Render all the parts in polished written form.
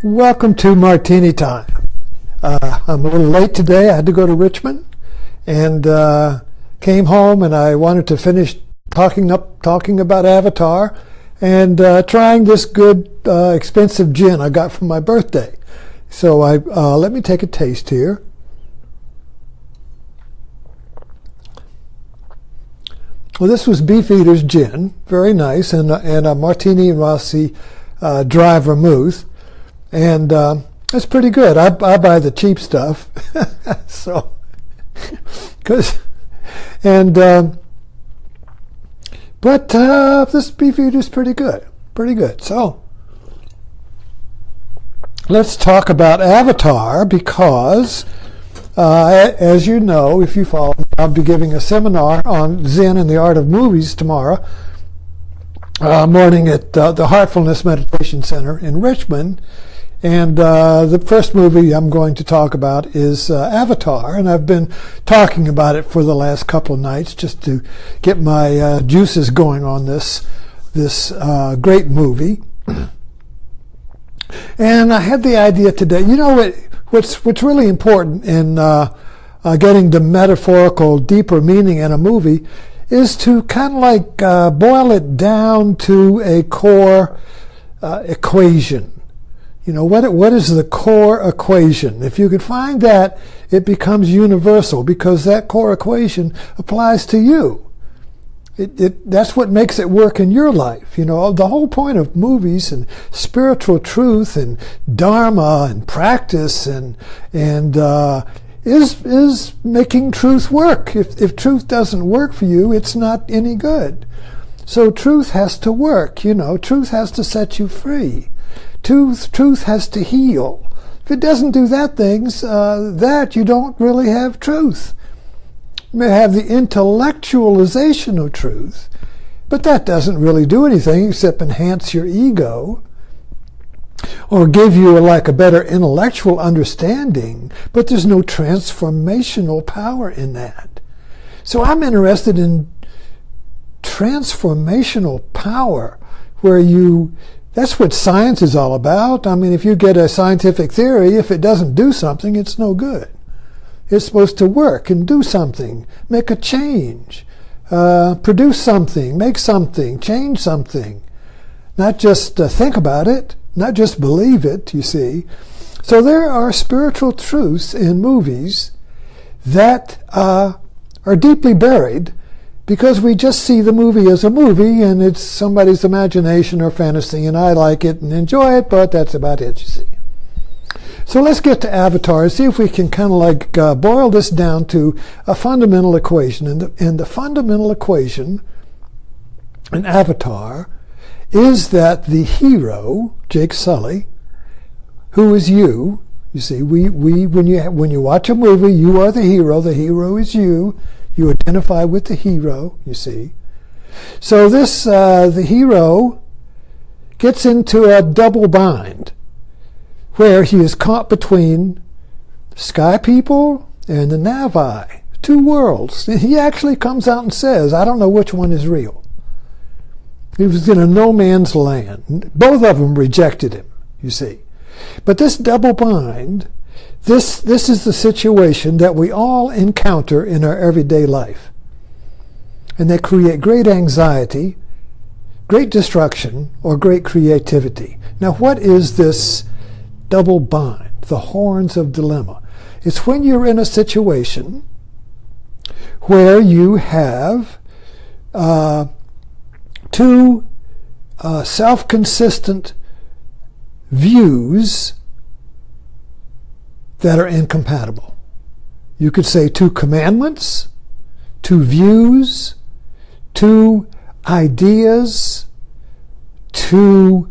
Welcome to Martini Time. I'm a little late today. I had to go to Richmond and came home, and I wanted to finish talking about Avatar and trying this good expensive gin I got for my birthday. So let me take a taste here. Well, this was Beefeater's gin, very nice, and a Martini and Rossi dry vermouth. And it's pretty good. I buy the cheap stuff, so but this Beefeater is pretty good. So let's talk about Avatar because, as you know, if you follow me, I'll be giving a seminar on Zen and the Art of Movies tomorrow morning at the Heartfulness Meditation Center in Richmond. And the first movie I'm going to talk about is Avatar, and I've been talking about it for the last couple of nights just to get my juices going on this great movie. And I had the idea today. You know what's really important in getting the metaphorical, deeper meaning in a movie is to kind of like boil it down to a core equation. You know, what is the core equation? If you could find that, it becomes universal because that core equation applies to you. That's what makes it work in your life. You know, the whole point of movies and spiritual truth and dharma and practice and is making truth work. If truth doesn't work for you, it's not any good. So truth has to work. You know, truth has to set you free. Truth has to heal. If it doesn't do that you don't really have truth. You may have the intellectualization of truth, but that doesn't really do anything except enhance your ego or give you like a better intellectual understanding, but there's no transformational power in that. So I'm interested in transformational power where that's what science is all about. I mean, if you get a scientific theory, if it doesn't do something, it's no good. It's supposed to work and do something, make a change, produce something, make something, change something. Not just think about it, not just believe it, you see. So there are spiritual truths in movies that are deeply buried because we just see the movie as a movie and it's somebody's imagination or fantasy, and I like it and enjoy it, but that's about it, you see. So let's get to Avatar and see if we can kind of like boil this down to a fundamental equation. And the fundamental equation in Avatar is that the hero, Jake Sully, who is you see, when you watch a movie, you are the hero is you. You identify with the hero, you see. So the hero gets into a double bind where he is caught between sky people and the Navi, two worlds. And he actually comes out and says, I don't know which one is real. He was in a no man's land. Both of them rejected him, you see. But this double bind, this is the situation that we all encounter in our everyday life. And they create great anxiety, great destruction, or great creativity. Now, what is this double bind, the horns of dilemma? It's when you're in a situation where you have two self-consistent views that are incompatible. You could say two commandments, two views, two ideas, two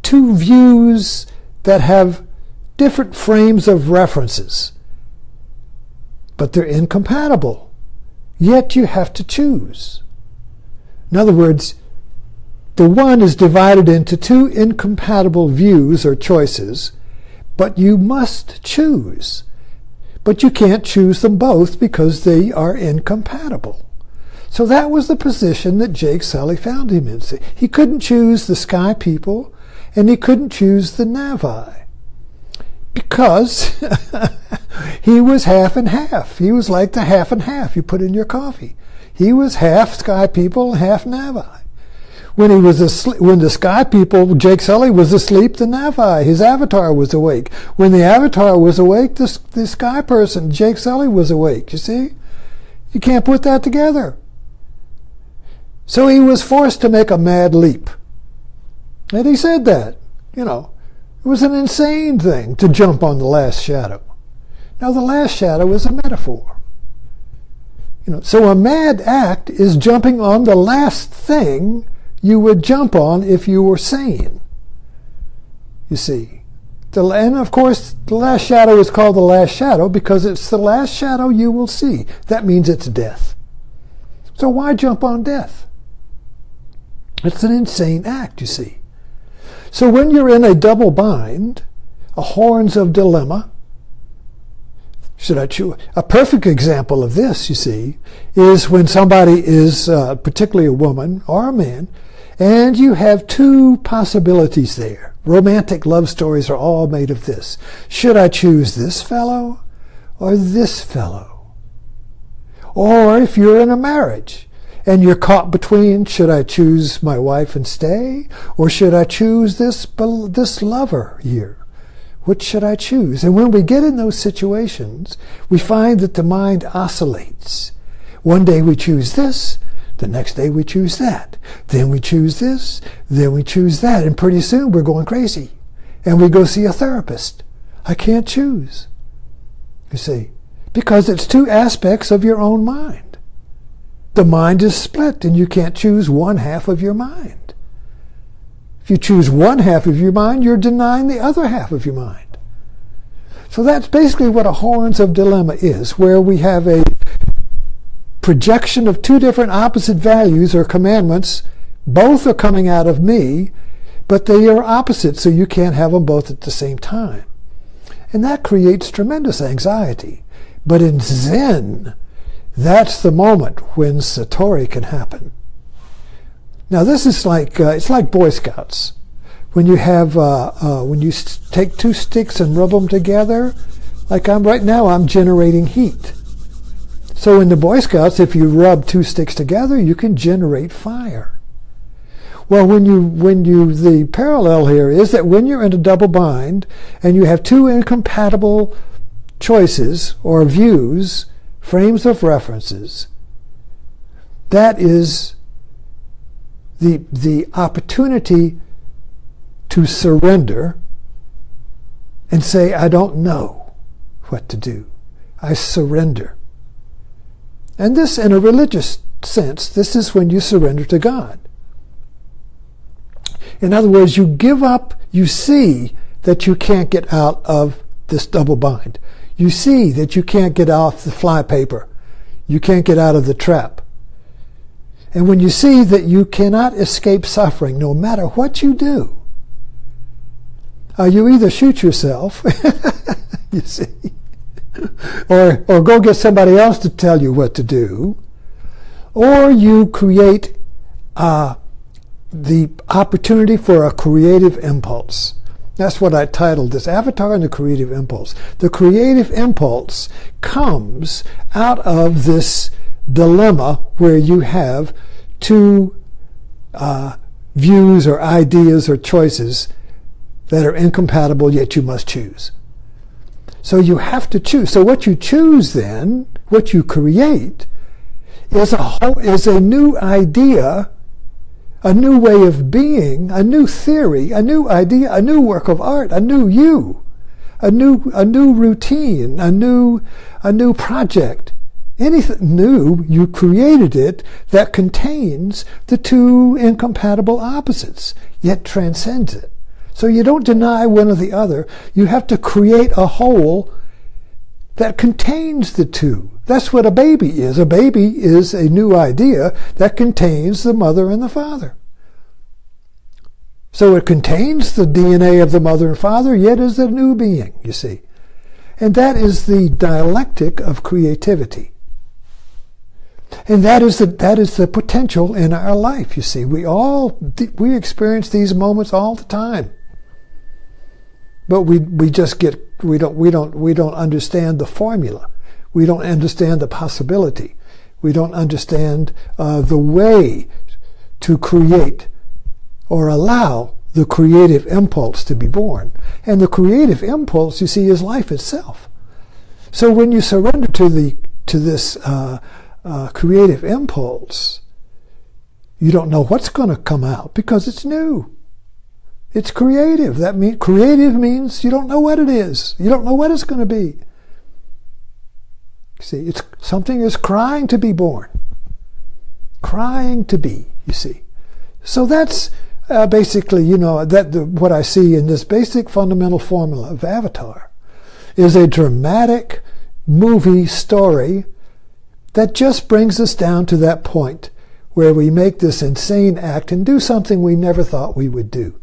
views that have different frames of references, but they're incompatible. Yet you have to choose. In other words, the one is divided into two incompatible views or choices, but you must choose. But you can't choose them both because they are incompatible. So that was the position that Jake Sully found him in. He couldn't choose the sky people and he couldn't choose the Navi because he was half and half. He was like the half and half you put in your coffee. He was half sky people, half Navi. When he was asleep, when the sky people, Jake Sully was asleep, the Navi, his avatar, was awake. When the avatar was awake, the sky person, Jake Sully, was awake. You see? You can't put that together. So he was forced to make a mad leap. And he said that, it was an insane thing to jump on the last shadow. Now, the last shadow is a metaphor. So a mad act is jumping on the last thing you would jump on if you were sane. You see. And of course, the last shadow is called the last shadow because it's the last shadow you will see. That means it's death. So why jump on death? It's an insane act, you see. So when you're in a double bind, a horns of dilemma, should I choose? A perfect example of this, you see, is when somebody is, particularly a woman or a man, and you have two possibilities there. Romantic love stories are all made of this. Should I choose this fellow or this fellow? Or if you're in a marriage and you're caught between, should I choose my wife and stay, or should I choose this lover here? Which should I choose? And when we get in those situations, we find that the mind oscillates. One day we choose this, the next day we choose that. Then we choose this, then we choose that. And pretty soon we're going crazy. And we go see a therapist. I can't choose. You see, because it's two aspects of your own mind. The mind is split and you can't choose one half of your mind. If you choose one half of your mind, you're denying the other half of your mind. So that's basically what a horns of dilemma is, where we have a projection of two different opposite values or commandments. Both are coming out of me, but they are opposite, so you can't have them both at the same time. And that creates tremendous anxiety. But in Zen, that's the moment when Satori can happen. Now this is like, it's like Boy Scouts. When you have, when you take two sticks and rub them together, like right now I'm generating heat. So in the Boy Scouts, if you rub two sticks together, you can generate fire. Well, the parallel here is that when you're in a double bind and you have two incompatible choices or views, frames of references, that is the opportunity to surrender and say, I don't know what to do. I surrender. And this, in a religious sense, this is when you surrender to God. In other words, you give up, you see that you can't get out of this double bind. You see that you can't get off the flypaper. You can't get out of the trap. And when you see that you cannot escape suffering, no matter what you do, you either shoot yourself, you see, or go get somebody else to tell you what to do, or you create the opportunity for a creative impulse. That's what I titled this, Avatar and the Creative Impulse. The creative impulse comes out of this dilemma where you have two views or ideas or choices that are incompatible, yet you must choose. So you have to choose. So what you choose then, what you create, is a new idea, a new way of being, a new theory, a new idea, a new work of art, a new you, a new routine, a new project. Anything new, you created it that contains the two incompatible opposites, yet transcends it. So you don't deny one or the other. You have to create a whole that contains the two. That's what a baby is. A baby is a new idea that contains the mother and the father. So it contains the DNA of the mother and father, yet is a new being, you see. And that is the dialectic of creativity. And that is the potential in our life, you see. We experience these moments all the time. But we don't understand the formula. We don't understand the possibility. We don't understand the way to create or allow the creative impulse to be born. And the creative impulse, you see, is life itself. So when you surrender to this creative impulse, you don't know what's going to come out because it's new. It's creative. Creative means you don't know what it is. You don't know what it's going to be. See, something is crying to be born. Crying to be, you see. So that's basically, what I see in this basic fundamental formula of Avatar is a dramatic movie story that just brings us down to that point where we make this insane act and do something we never thought we would do.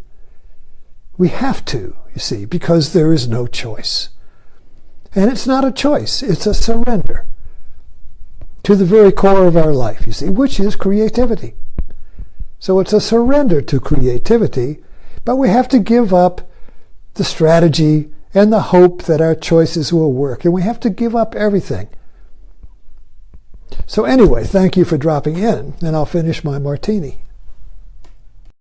We have to, you see, because there is no choice. And it's not a choice, it's a surrender to the very core of our life, you see, which is creativity. So it's a surrender to creativity, but we have to give up the strategy and the hope that our choices will work, and we have to give up everything. So anyway, thank you for dropping in, and I'll finish my martini.